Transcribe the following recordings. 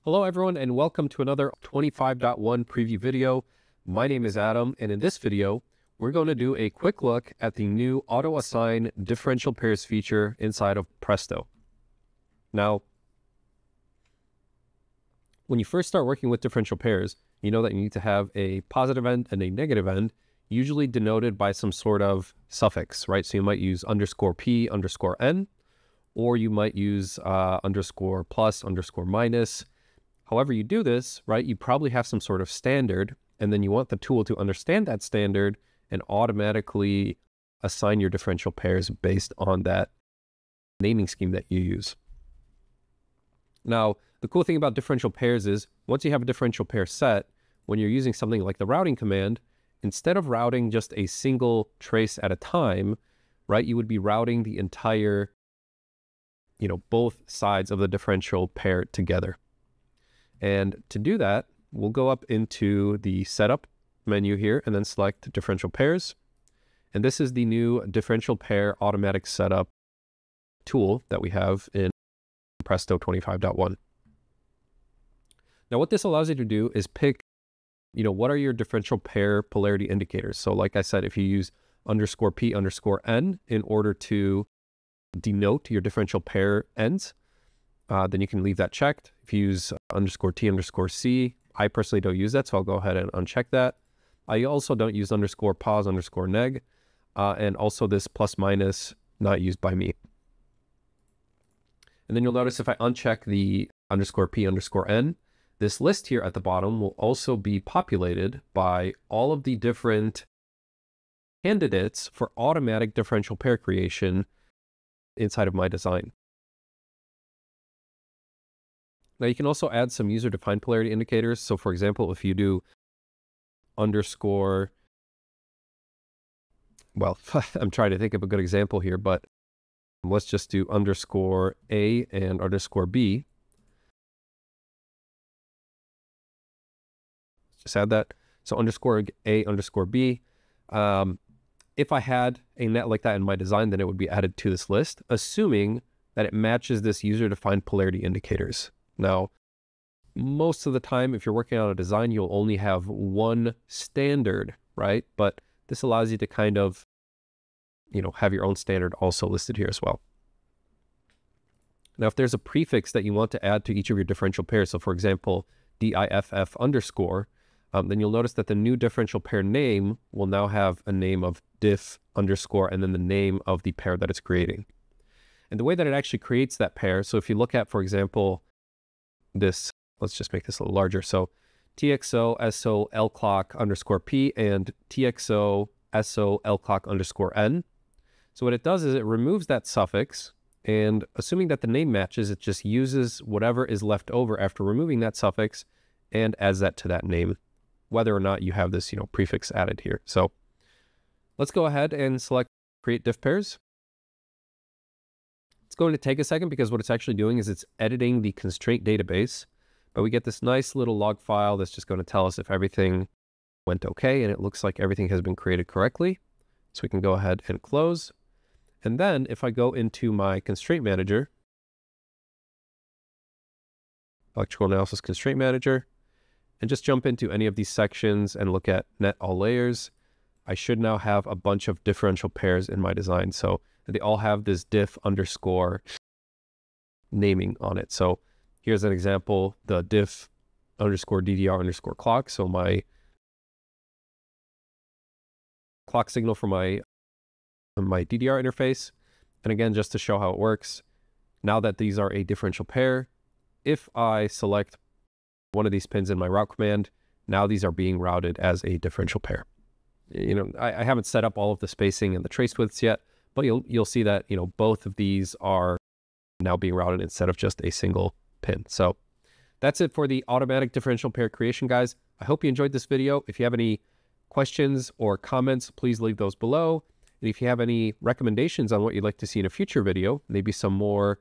Hello everyone and welcome to another 25.1 preview video. My name is Adam and in this video we're going to do a quick look at the new auto assign differential pairs feature inside of Presto. Now, when you first start working with differential pairs, you know that you need to have a positive end and a negative end, usually denoted by some sort of suffix, right? So you might use _p _n, or you might use underscore plus, underscore minus. However you do this, right, you probably have some sort of standard, and then you want the tool to understand that standard and automatically assign your differential pairs based on that naming scheme that you use. Now, the cool thing about differential pairs is once you have a differential pair set, when you're using something like the routing command, instead of routing just a single trace at a time, right, you would be routing the entire, both sides of the differential pair together. And to do that, we'll go up into the setup menu here and then select differential pairs. And this is the new differential pair automatic setup tool that we have in Presto 25.1. Now, what this allows you to do is pick, what are your differential pair polarity indicators? So like I said, if you use _p _n in order to denote your differential pair ends, then you can leave that checked. If you use _t _c, I personally don't use that, so I'll go ahead and uncheck that. I also don't use _pos _neg, and also this plus minus, not used by me. And then you'll notice if I uncheck the _p _n, this list here at the bottom will also be populated by all of the different candidates for automatic differential pair creation inside of my design. Now you can also add some user-defined polarity indicators. So for example, if you do underscore, well, I'm trying to think of a good example here, but let's just do _a and _b. Just add that. So _a _b. If I had a net like that in my design, then it would be added to this list, assuming that it matches this user-defined polarity indicators. Now, most of the time, if you're working on a design, you'll only have one standard, right? But this allows you to kind of, have your own standard also listed here as well. Now, if there's a prefix that you want to add to each of your differential pairs, so for example, diff underscore, then you'll notice that the new differential pair name will now have a name of diff underscore and then the name of the pair that it's creating. And the way that it actually creates that pair, so if you look at, for example, this, let's just make this a little larger. So TXO SO L clock _P and TXO SO L clock _N. So what it does is it removes that suffix, and assuming that the name matches, it just uses whatever is left over after removing that suffix and adds that to that name, whether or not you have this, prefix added here. So let's go ahead and select create diff pairs. It's going to take a second because what it's actually doing is it's editing the constraint database, but we get this nice little log file that's just going to tell us if everything went okay, and it looks like everything has been created correctly. So we can go ahead and close. And then if I go into my constraint manager, electrical analysis constraint manager, and just jump into any of these sections and look at net all layers, I should now have a bunch of differential pairs in my design. So they all have this diff underscore naming on it. So here's an example, the diff underscore DDR underscore clock. So my clock signal for my DDR interface. And again, just to show how it works, now that these are a differential pair, if I select one of these pins in my route command, now these are being routed as a differential pair. I haven't set up all of the spacing and the trace widths yet, but you'll see that, both of these are now being routed instead of just a single pin. So that's it for the automatic differential pair creation, guys. I hope you enjoyed this video. If you have any questions or comments, please leave those below. And if you have any recommendations on what you'd like to see in a future video, maybe some more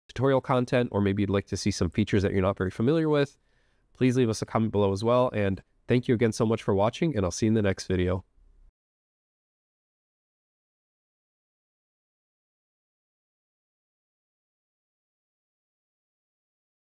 tutorial content, or maybe you'd like to see some features that you're not very familiar with, please leave us a comment below as well. And thank you again so much for watching, and I'll see you in the next video.